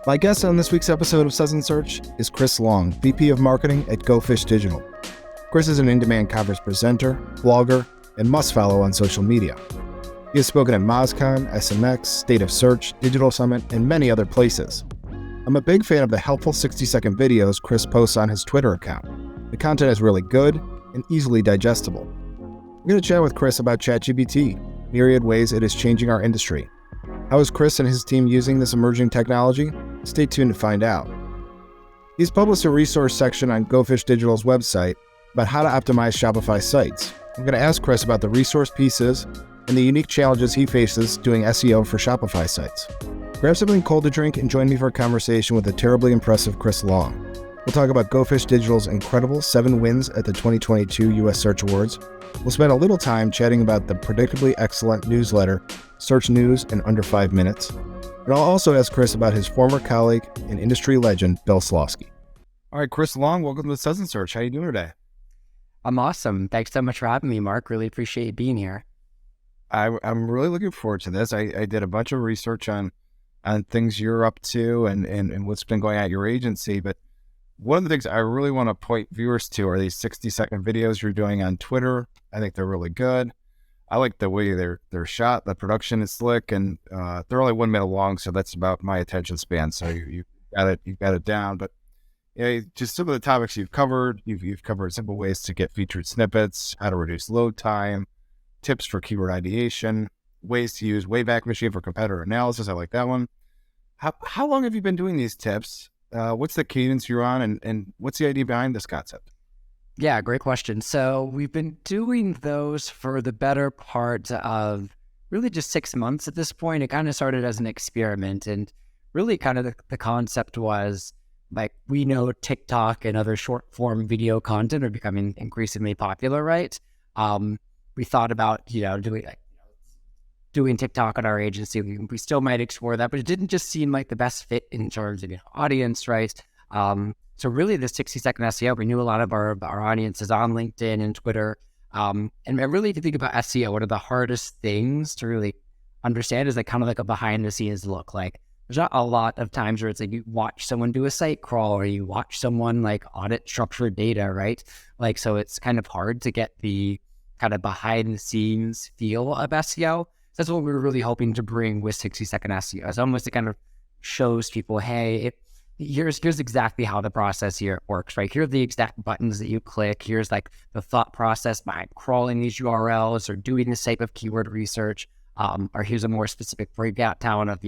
My guest on this week's episode of Suds and Search is Chris Long, VP of Marketing at Go Fish Digital. Chris is an in-demand conference presenter, blogger, and must-follow on social media. He has spoken at MozCon, SMX, State of Search, Digital Summit, and many other places. I'm a big fan of the helpful 60-second videos Chris posts on his Twitter account. The content is really good and easily digestible. I'm going to chat with Chris about ChatGPT, myriad ways it is changing our industry. How is Chris and his team using this emerging technology? Stay tuned to find out. He's published a resource section on Go Fish Digital's website about how to optimize Shopify sites. I'm going to ask Chris about the resource pieces and the unique challenges he faces doing SEO for Shopify sites. Grab something cold to drink and join me for a conversation with the terribly impressive Chris Long. We'll talk about Go Fish Digital's incredible 7 wins at the 2022 US Search Awards. We'll spend a little time chatting about the predictably excellent newsletter, Search News in Under 5 Minutes. And I'll also ask Chris about his former colleague and industry legend, Bill Slawski. All right, Chris Long, welcome to Suds and Search. How are you doing today? I'm awesome. Thanks so much for having me, Mark. Really appreciate you being here. I'm really looking forward to this. I did a bunch of research on things you're up to and what's been going on at your agency. But one of the things I really want to point viewers to are these 60-second videos you're doing on Twitter. I think they're really good. I like the way they're shot. The production is slick, and they're only 1 minute long, so that's about my attention span. So you've got it down. But yeah, just some of the topics you've covered. You've covered simple ways to get featured snippets, how to reduce load time, tips for keyword ideation, ways to use Wayback Machine for competitor analysis. I like that one. How long have you been doing these tips? What's the cadence you're on, and what's the idea behind this concept? Yeah, great question. So we've been doing those for the better part of really just 6 months at this point. It kind of started as an experiment, and really kind of the concept was, like, we know TikTok and other short form video content are becoming increasingly popular, right? We thought about, doing TikTok at our agency. We still might explore that, but it didn't just seem like the best fit in terms of audience, right? So really the 60-second SEO, we knew a lot of our audience is on LinkedIn and Twitter. And really, if you think about SEO, one of the hardest things to really understand is kind of like a behind the scenes look. Like, there's not a lot of times where it's like you watch someone do a site crawl or you watch someone audit structured data, right? So it's kind of hard to get the kind of behind the scenes feel of SEO. So that's what we were really hoping to bring with 60-second SEO. It's almost, it kind of shows people, hey, here's exactly how the process here works, right? Here are the exact buttons that you click. Here's the thought process behind crawling these URLs or doing this type of keyword research. Or here's a more specific breakout of,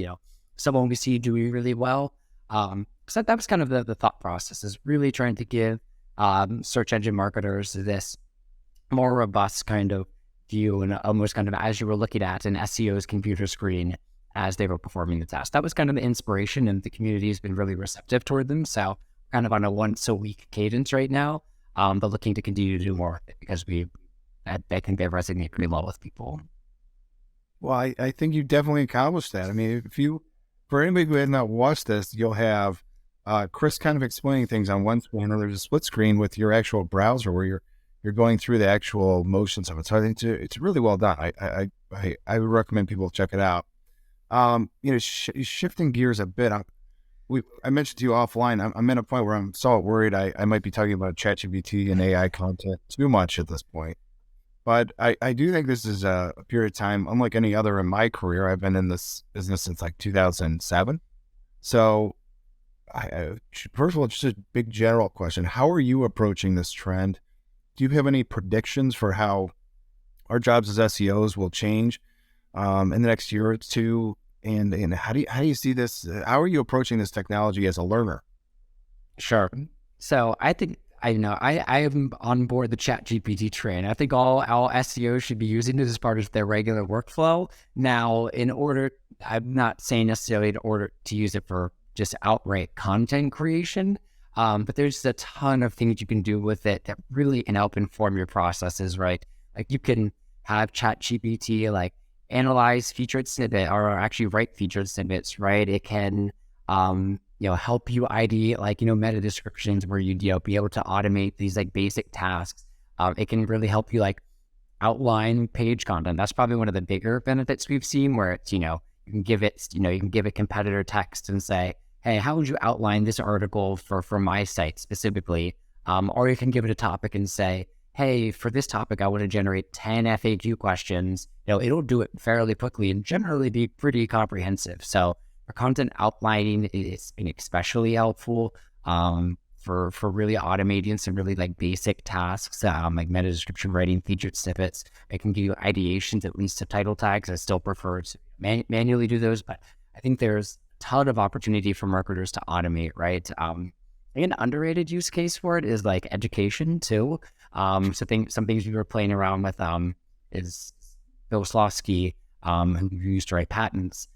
someone we see doing really well. So that was kind of the thought process, is really trying to give search engine marketers this more robust kind of view, and almost kind of as you were looking at an SEO's computer screen as they were performing the test. That was kind of the inspiration, and the community has been really receptive toward them. So kind of on a once a week cadence right now, but looking to continue to do more because I think they resonate pretty well with people. Well, I think you definitely accomplished that. I mean, for anybody who had not watched this, you'll have Chris kind of explaining things on one screen, or there's a split screen with your actual browser where you're going through the actual motions of it. So I think it's really well done. I would recommend people check it out. Shifting gears a bit, I mentioned to you offline, I'm at a point where I'm somewhat worried I might be talking about ChatGPT and AI content too much at this point. But I do think this is a period of time, unlike any other in my career. I've been in this business since 2007. So first of all, just a big general question. How are you approaching this trend? Do you have any predictions for how our jobs as SEOs will change in the next year or two? And how do you see this? How are you approaching this technology as a learner? Sure. So I think I am on board the ChatGPT train. I think all SEOs should be using it as part of their regular workflow. Now, I'm not saying necessarily in order to use it for just outright content creation, but there's a ton of things you can do with it that really can help inform your processes, right? Like, you can have ChatGPT analyze featured snippet, or actually write featured snippets, right? It can help you ID meta descriptions where you'd be able to automate these basic tasks. It can really help you outline page content. That's probably one of the bigger benefits we've seen, where it's you can give it competitor text and say, hey, how would you outline this article for my site specifically? Or you can give it a topic and say, hey, for this topic, I want to generate 10 FAQ questions. It'll do it fairly quickly and generally be pretty comprehensive. So for content outlining, it's been especially helpful for really automating some really like basic tasks, like meta description writing, featured snippets. It can give you ideations, at least to title tags. I still prefer to manually do those, but I think there's a ton of opportunity for marketers to automate, right? An underrated use case for it is like education too. Some things we were playing around with is Bill Slawski, who used to write patents,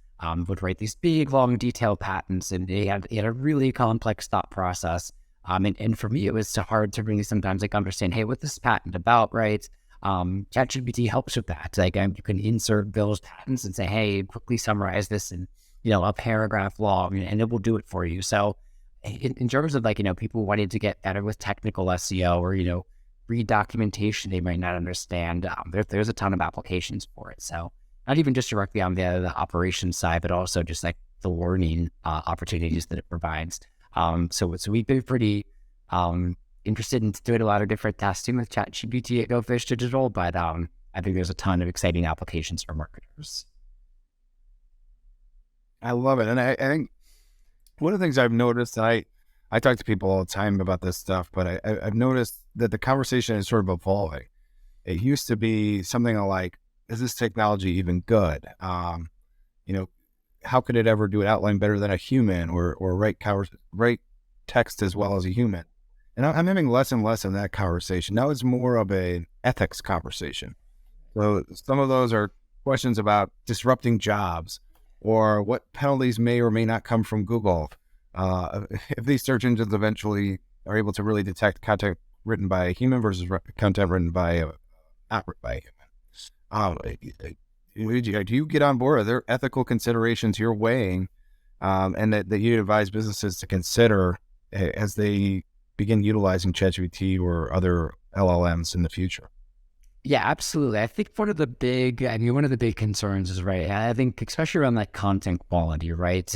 would write these big, long, detailed patents, and he had a really complex thought process. And for me, it was so hard to really sometimes like understand, hey, what's this patent about, right? ChatGPT helps with that. Like you can insert Bill's patents and say, hey, quickly summarize this in a paragraph long, and it will do it for you. So in terms of like, people wanting to get better with technical SEO or, read documentation they might not understand, there's a ton of applications for it. So not even just directly on the operations side, but also just like the learning opportunities that it provides. So we've been pretty interested in doing a lot of different testing with ChatGPT at Go Fish Digital, but I think there's a ton of exciting applications for marketers. I love it. And I think one of the things I've noticed, I talk to people all the time about this stuff, but I've noticed that the conversation is sort of evolving. It used to be something like, is this technology even good? How could it ever do an outline better than a human or write text as well as a human? And I'm having less and less of that conversation. Now it's more of an ethics conversation. So some of those are questions about disrupting jobs or what penalties may or may not come from Google. If these search engines eventually are able to really detect content written by a human versus content written by not written by a human. Do you get on board? Are there ethical considerations you're weighing and that you advise businesses to consider as they begin utilizing ChatGPT or other LLMs in the future? Yeah, absolutely. I think one of the big concerns is, right, I think especially around like content quality, right?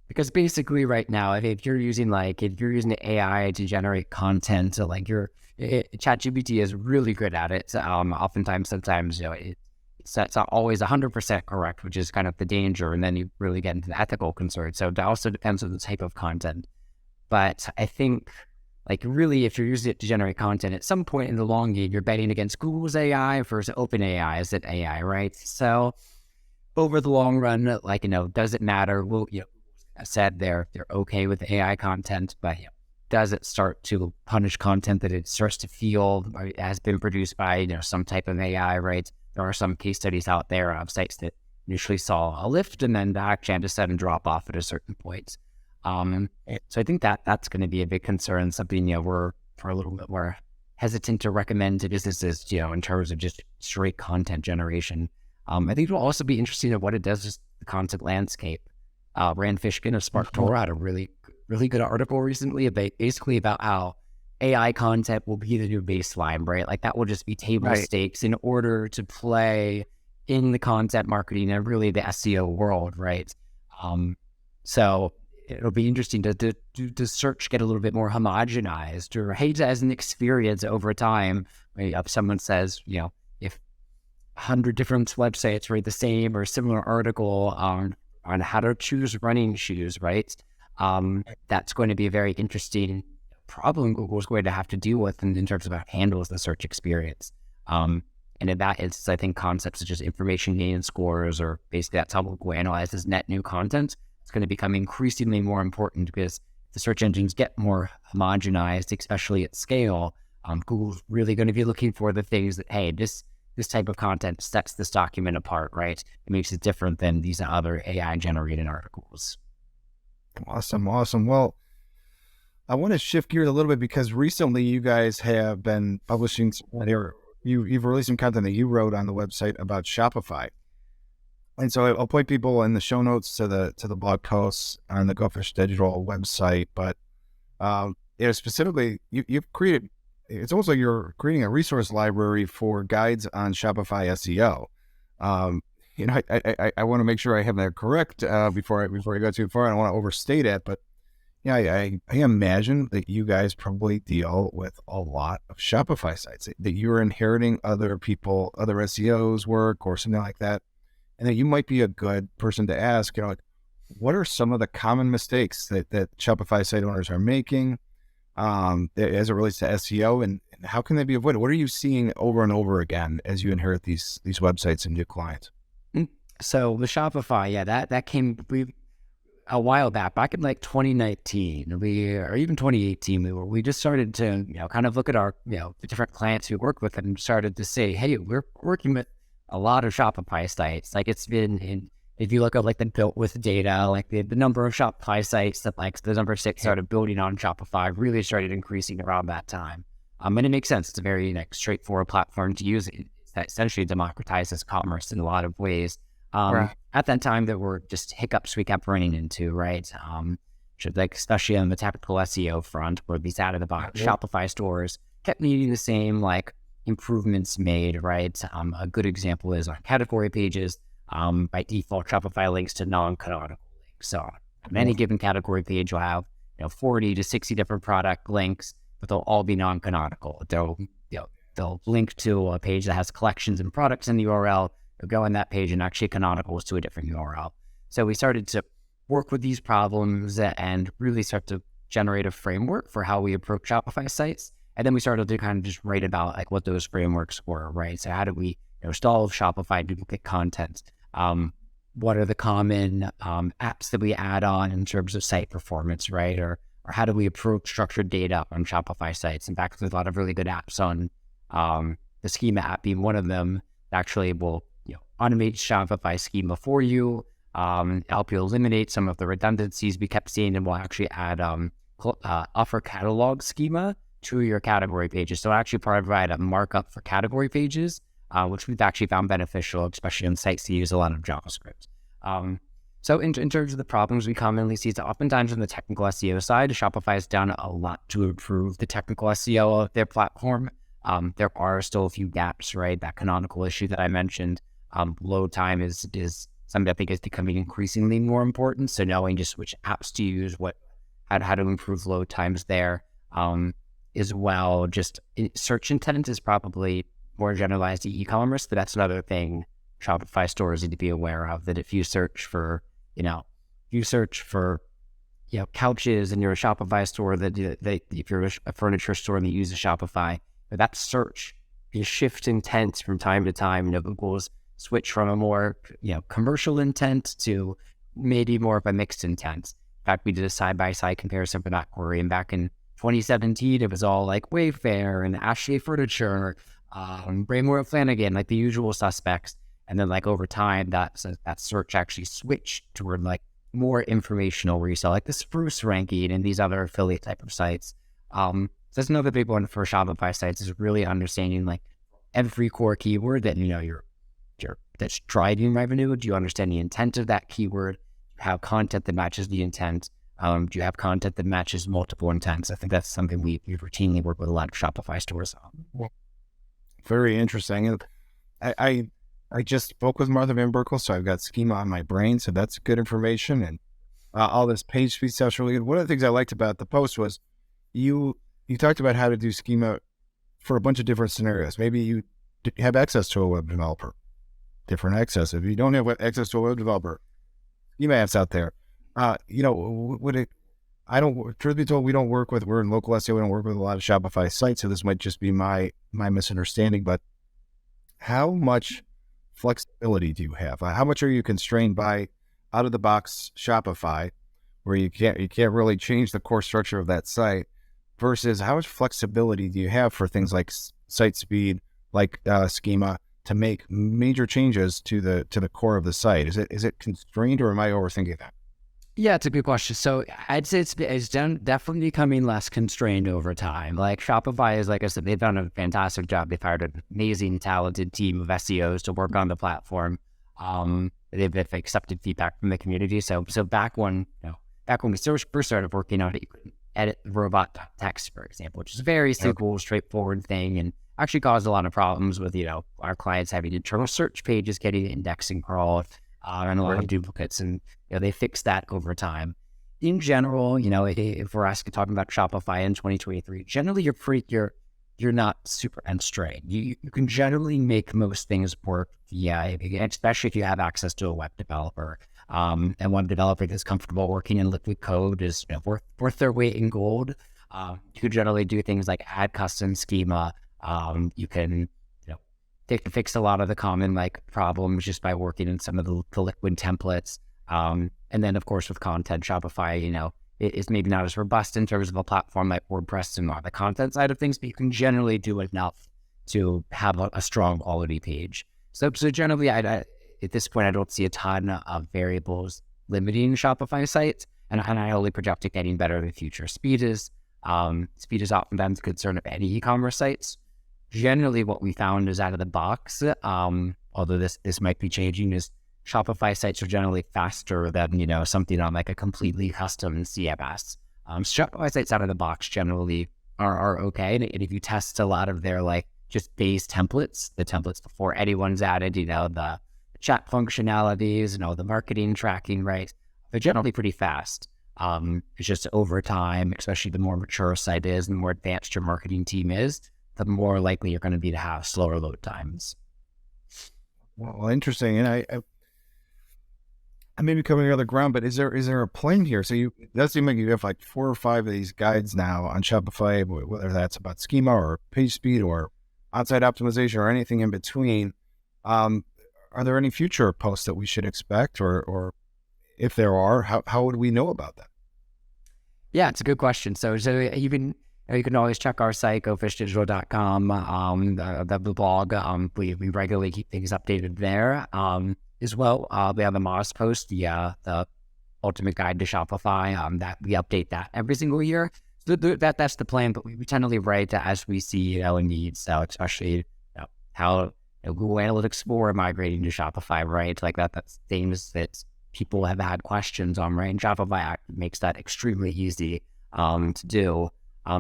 Because basically right now, if you're using the AI to generate content, so like ChatGPT is really good at it. Oftentimes, sometimes, it's not always 100% correct, which is kind of the danger. And then you really get into the ethical concern. So it also depends on the type of content. But I think, like, really, if you're using it to generate content, at some point in the long game, you're betting against Google's AI versus OpenAI's AI, right? So over the long run, like, does it matter? Well, I said they're okay with AI content, but does it start to punish content that it starts to feel has been produced by some type of AI, right? There are some case studies out there of sites that initially saw a lift and then actually had to sudden drop off at a certain point. So I think that's going to be a big concern, something we're a little bit more hesitant to recommend to businesses, in terms of just straight content generation. I think it'll also be interesting of what it does to the content landscape. Rand Fishkin of SparkToro had a really, really good article recently about how AI content will be the new baseline, right? Like that will just be table stakes in order to play in the content marketing and really the SEO world, right? So it'll be interesting to search get a little bit more homogenized, or as an experience over time. If someone says, if 100 different websites write the same or similar article on how to choose running shoes, right? That's going to be a very interesting problem Google's going to have to deal with in terms of how it handles the search experience. And in that instance, I think concepts such as information gain scores, or basically that's how Google analyzes net new content, it's going to become increasingly more important because the search engines get more homogenized, especially at scale. Google's really going to be looking for the things that, hey, this type of content sets this document apart, right? It makes it different than these other AI-generated articles. Awesome. Well, I want to shift gears a little bit because recently you guys have been publishing, you've released some content that you wrote on the website about Shopify. And so I'll point people in the show notes to the blog posts on the Go Fish Digital website. But specifically, you've created, it's almost like you're creating a resource library for guides on Shopify SEO. I want to make sure I have that correct before I go too far. I don't want to overstate it, but yeah, I imagine that you guys probably deal with a lot of Shopify sites, that you're inheriting other SEOs work or something like that, and that you might be a good person to ask, like, what are some of the common mistakes that Shopify site owners are making as it relates to SEO, and how can they be avoided? What are you seeing over and over again as you inherit these websites and new clients? So the Shopify, yeah, that came a while back in like 2019, or even 2018, we just started to, kind of look at our, the different clients we work with and started to say, hey, we're working with a lot of Shopify sites. Like it's been if you look at like the built with data, like the number of Shopify sites that like the number 6 started building on Shopify really started increasing around that time. And it makes sense. It's a very straightforward platform to use. It essentially democratizes commerce in a lot of ways. Right. At that time, there were just hiccups we kept running into, right? Especially on the technical SEO front, where these out-of-the-box Shopify stores kept needing the same improvements made, right? A good example is our category pages. By default, Shopify links to non-canonical links. So on any given category page, you'll have 40 to 60 different product links, but they'll all be non-canonical. They'll link to a page that has collections and products in the URL. They'll go on that page and actually canonicals to a different URL. So we started to work with these problems and really start to generate a framework for how we approach Shopify sites. And then we started to kind of just write about what those frameworks were, right? So how do we stall Shopify duplicate content? What are the common apps that we add on in terms of site performance, right? Or how do we approach structured data on Shopify sites? In fact, there's a lot of really good apps on the schema app being one of them that actually will automate Shopify schema for you, help you eliminate some of the redundancies we kept seeing, and we'll actually add offer catalog schema to your category pages. So actually provide a markup for category pages, which we've actually found beneficial, especially on sites that use a lot of JavaScript. So in terms of the problems we commonly see, so oftentimes on the technical SEO side, Shopify has done a lot to improve the technical SEO of their platform. There are still a few gaps, right? That canonical issue that I mentioned. Load time is something I think is becoming increasingly more important. So knowing just which apps to use, how to improve load times there, as well. Just search intent is probably more generalized to e-commerce, but that's another thing Shopify stores need to be aware of. That if you search for, couches and you're a Shopify store, if you're a furniture store that uses Shopify, that search is shift intent from time to time. Google's switch from a more commercial intent to maybe more of a mixed intent. In fact, we did a side-by-side comparison for that query, and back in 2017, it was all like Wayfair and Ashley Furniture, Braymore Flanagan, like the usual suspects. And then over time, that search actually switched toward more informational, where you saw the Spruce ranking and these other affiliate type of sites. So that's another big one for Shopify sites, is really understanding every core keyword that that's driving revenue. Do you understand the intent of that keyword? Do you have content that matches the intent? Do you have content that matches multiple intents? I think that's something we routinely work with a lot of Shopify stores on. Very interesting. And I just spoke with Martha Van Berkel, so I've got schema on my brain, so that's good information. And all this page speed stuff's really good. One of the things I liked about the post was you talked about how to do schema for a bunch of different scenarios. Maybe you have access to a web developer, different access. If you don't have access to a web developer, schema apps out there. Truth be told, we're in local SEO, we don't work with a lot of Shopify sites, so this might just be my misunderstanding, but how much flexibility do you have? How much are you constrained by out of the box Shopify, where you can't really change the core structure of that site, versus how much flexibility do you have for things like site speed, schema, to make major changes to the core of the site? Is it constrained, or am I overthinking that? Yeah, it's a good question. So I'd say it's definitely becoming less constrained over time. Shopify is, like I said, they've done a fantastic job. They've hired an amazing, talented team of SEOs to work on the platform. They've accepted feedback from the community. So back when we first started working on it, you could edit robot text, for example, which is a very simple, straightforward thing. And actually caused a lot of problems with, our clients having internal search pages getting indexing crawled, and a lot of duplicates. And, they fixed that over time. In general, if we're talking about Shopify in 2023, generally you're not super constrained. You can generally make most things work. Yeah, especially if you have access to a web developer. And one developer that's comfortable working in liquid code is worth their weight in gold. You can generally do things like add custom schema. You can fix a lot of the common problems just by working in some of the liquid templates. And then of course with content, Shopify, it's maybe not as robust in terms of a platform like WordPress and on the content side of things, but you can generally do enough to have a strong quality page. So generally, at this point, I don't see a ton of variables limiting Shopify sites, and I only project it getting better in the future. Speed is oftentimes a concern of any e-commerce sites. Generally, what we found is out of the box, although this might be changing, is Shopify sites are generally faster than, something on a completely custom CMS. Shopify sites out of the box generally are okay. And if you test a lot of their just base templates, the templates before anyone's added, the chat functionalities, the marketing tracking, right? They're generally pretty fast. It's just over time, especially the more mature a site is, and the more advanced your marketing team is, the more likely you're going to be to have slower load times. Well, interesting. And I may be covering other ground, but is there a plan here? So it does seem like you have 4 or 5 of these guides now on Shopify, whether that's about schema or page speed or on-site optimization or anything in between. Are there any future posts that we should expect, or if there are, how would we know about that? Yeah, it's a good question. So you can always check our site, gofishdigital.com, the blog. We regularly keep things updated there. As well, we have the Moz post, the ultimate guide to Shopify, that we update that every single year. So that's the plan, but we tend to write as we see, a need. So especially how Google Analytics 4 migrating to Shopify, right? That's things that people have had questions on, right? And Shopify makes that extremely easy to do.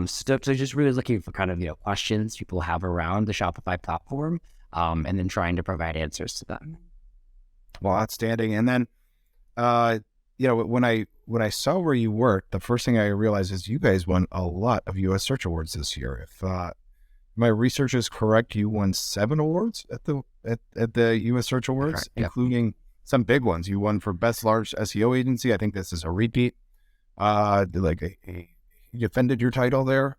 So just really looking for kind of, questions people have around the Shopify platform, and then trying to provide answers to them. Well, outstanding. And then, when I saw where you worked, the first thing I realized is you guys won a lot of U.S. Search Awards this year. If my research is correct, you won 7 awards at the U.S. Search Awards, correct, including some big ones. You won for Best Large SEO Agency. I think this is a repeat. You defended your title there.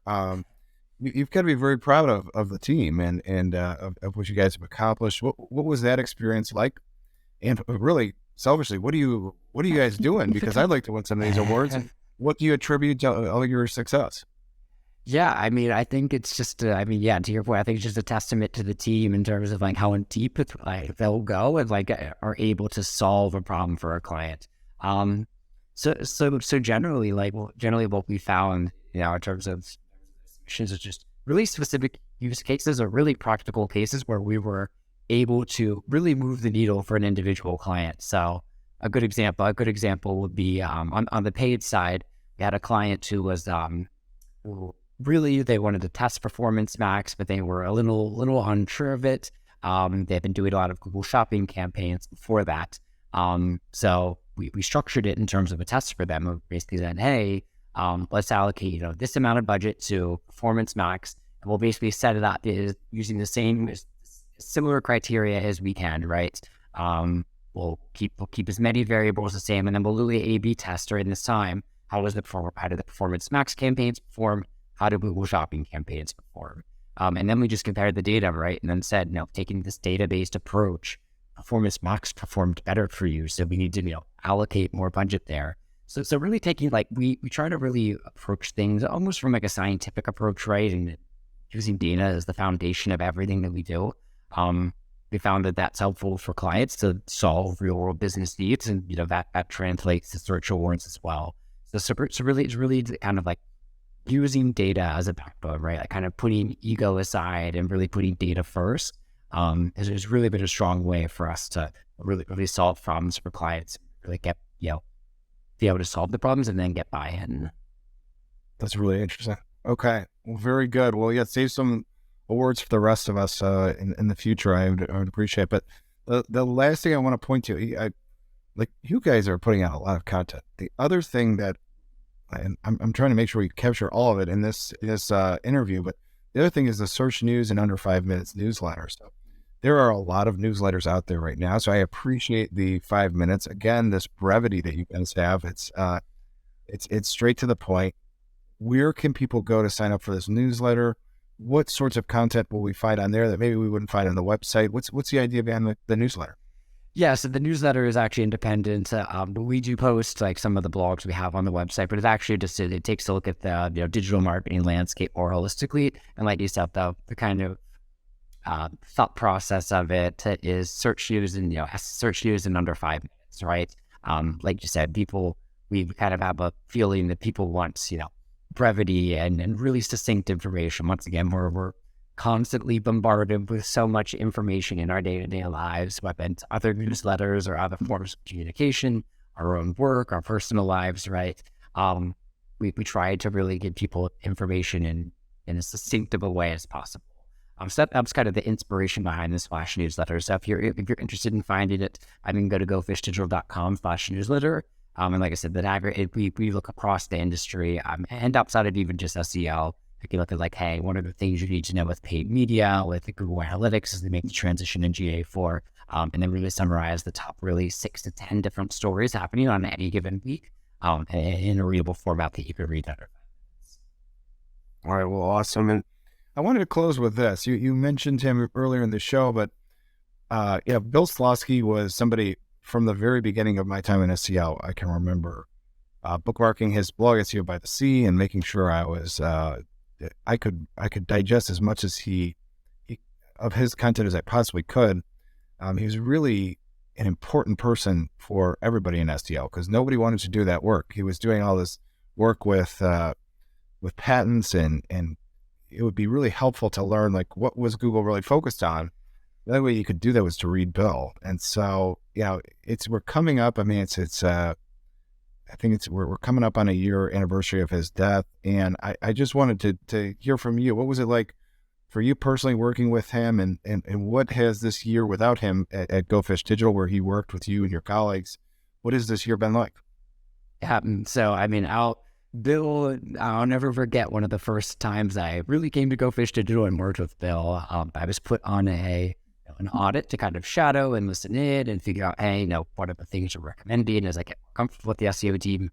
You've got to be very proud of the team and of what you guys have accomplished. What was that experience like? And really, selfishly, what are you guys doing? Because I'd like to win some of these awards. What do you attribute to all your success? Yeah, I think it's just, to your point, I think it's just a testament to the team in terms of how deep they'll go and are able to solve a problem for a client. So generally, what we found, in terms of missions is just really specific use cases or really practical cases where we were able to really move the needle for an individual client. So a good example would be on the paid side, we had a client who was really, they wanted to test Performance Max, but they were a little unsure of it. They've been doing a lot of Google Shopping campaigns before that. So we structured it in terms of a test for them. We basically said, hey, let's allocate this amount of budget to Performance Max, and we'll basically set it up using the similar criteria as we can, right? We'll keep as many variables the same, and then we'll do the A/B test during this time. How did the Performance Max campaigns perform? How did Google Shopping campaigns perform? And then we just compared the data, right? And then said, taking this data-based approach, Performance Max performed better for you, so we need to allocate more budget there. So really taking we try to really approach things almost from a scientific approach, right? And using data as the foundation of everything that we do. We found that that's helpful for clients to solve real world business needs, and that translates to search awards as well. So really, it's really kind of using data as a backbone, right? Kind of putting ego aside and really putting data first. Has really been a strong way for us to really solve problems for clients. Really get be able to solve the problems and then get buy-in. That's really interesting. Okay, well, very good. Well, yeah, save some awards for the rest of us in the future, I would appreciate. But the last thing I want to point to, like you guys are putting out a lot of content. The other thing that, and I'm trying to make sure we capture all of it in this interview, but the other thing is the Search News in under 5 minutes newsletter. So there are a lot of newsletters out there right now. So I appreciate the 5 minutes. Again, this brevity that you guys have, it's straight to the point. Where can people go to sign up for this newsletter? What sorts of content will we find on there that maybe we wouldn't find on the website? What's the idea behind the newsletter? Yeah, so the newsletter is actually independent. We do post like some of the blogs we have on the website, but it's actually just it takes a look at the digital marketing landscape more holistically. And like you said, the kind of thought process of it is search news in under 5 minutes, right? Like you said, we kind of have a feeling that people want brevity and really succinct information. Once again, we're constantly bombarded with so much information in our day-to-day lives, whether it's other newsletters or other forms of communication, our own work, our personal lives, right? We try to really give people information in as succinct of a way as possible. So that's kind of the inspiration behind this flash newsletter. So if you're interested in finding it, I can go to gofishddigital.com/newsletter. And like I said, we look across the industry and outside of even just SEO. You can look at like, hey, what are the things you need to know with paid media, with Google Analytics as they make the transition in GA4, and then really summarize the top 6 to 10 different stories happening on any given week in a readable format that you can read under 5 minutes. All right, well, awesome. And I wanted to close with this. You mentioned him earlier in the show, but Bill Slawski was somebody from the very beginning of my time in SEO. I can remember bookmarking his blog SEO by the Sea and making sure I could digest as much as he of his content as I possibly could. He was really an important person for everybody in SEO because nobody wanted to do that work. He was doing all this work with patents, and it would be really helpful to learn like what was Google really focused on. The only way you could do that was to read Bill. And so we're coming up. I mean, I think we're coming up on a year anniversary of his death. And I just wanted to hear from you. What was it like for you personally working with him, and what has this year without him at Go Fish Digital, where he worked with you and your colleagues, what has this year been like? Yeah, so I mean, I'll never forget one of the first times I really came to Go Fish Digital and worked with Bill. I was put on an audit to kind of shadow and listen in and figure out, hey, what are the things you're recommending as I get more comfortable with the SEO team.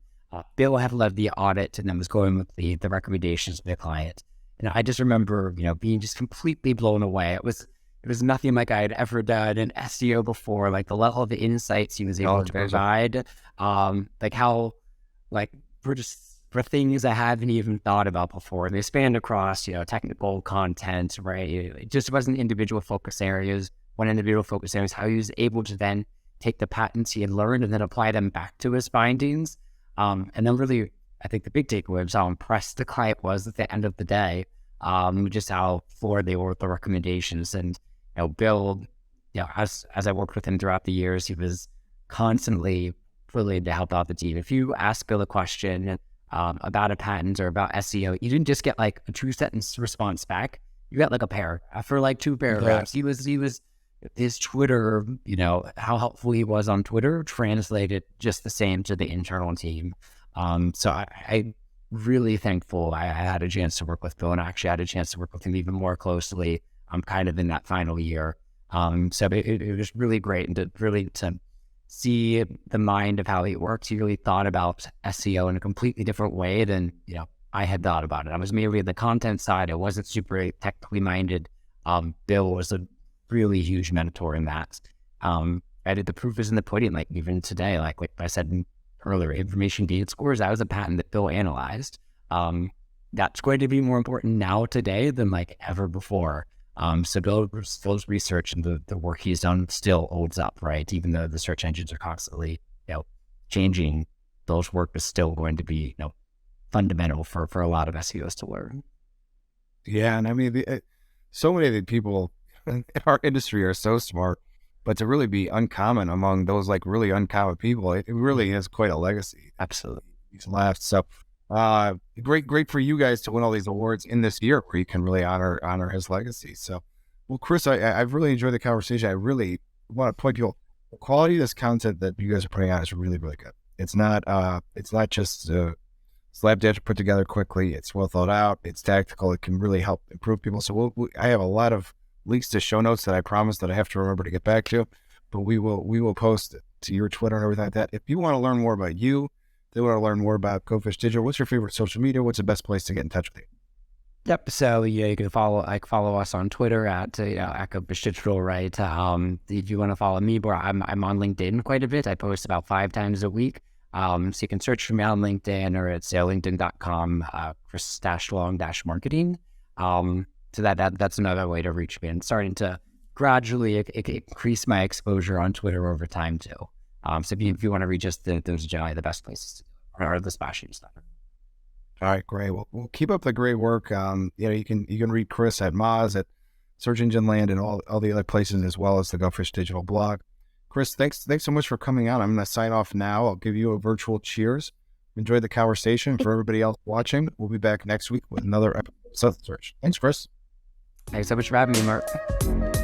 Bill had led the audit and then was going with the recommendations of the client. And I just remember, being just completely blown away. It was nothing like I had ever done in SEO before, like the level of the insights he was able to provide, for things I haven't even thought about before. They spanned across, technical content, right? It just wasn't individual focus areas. One individual focus area is how he was able to then take the patents he had learned and then apply them back to his findings. And then really, I think the big takeaway was how impressed the client was at the end of the day, just how floored they were with the recommendations. And, Bill, as I worked with him throughout the years, he was constantly willing to help out the team. If you ask Bill a question about a patent or about SEO, you didn't just get like a 2-sentence response back. You got like a paragraph or like 2 paragraphs. Yeah. He was his Twitter, how helpful he was on Twitter translated just the same to the internal team. So I really thankful I had a chance to work with Bill, and I actually had a chance to work with him even more closely. I'm kind of in that final year. So it was really great, and to see the mind of how he works. He really thought about SEO in a completely different way than, I had thought about it. I was mainly the content side. I wasn't super technically minded. Bill was a really huge mentor in that. The proof is in the pudding, like even today, like I said earlier, information gain scores, that was a patent that Bill analyzed. That's going to be more important now today than like ever before. So Bill's research and the work he's done still holds up, right? Even though the search engines are constantly, changing, Bill's work is still going to be, fundamental for a lot of SEOs to learn. Yeah, and I mean, so many of the people in our industry are so smart, but to really be uncommon among those like really uncommon people, it really is quite a legacy. Absolutely. He's left. So Great for you guys to win all these awards in this year where you can really honor his legacy. So, well, Chris, I've really enjoyed the conversation. I really want to point people, the quality of this content that you guys are putting out is really, really good. It's not just slapdash put together quickly. It's well thought out. It's tactical. It can really help improve people. So I have a lot of links to show notes that I promised that I have to remember to get back to, but we will post it to your Twitter and everything like that. If you want to learn more about you, they want to learn more about Go Fish Digital, what's your favorite social media? What's the best place to get in touch with you? Yep. So yeah, you can follow us on Twitter at Go Fish Digital, right? If you want to follow me, I'm on LinkedIn quite a bit. I post about 5 times a week. So you can search for me on LinkedIn or at linkedin.com, Chris-Long-marketing. So that's another way to reach me, and starting to gradually increase my exposure on Twitter over time too. So if you want to reach us, those are generally the best places to do it, or the Spashing stuff. All right, great. Well, we'll keep up the great work. You can read Chris at Moz, at Search Engine Land, and all the other places, as well as the Go Fish Digital blog. Chris, thanks so much for coming out. I'm going to sign off now. I'll give you a virtual cheers. Enjoy the conversation. For everybody else watching, we'll be back next week with another episode of Suds Search. Thanks, Chris. Thanks so much for having me, Mark.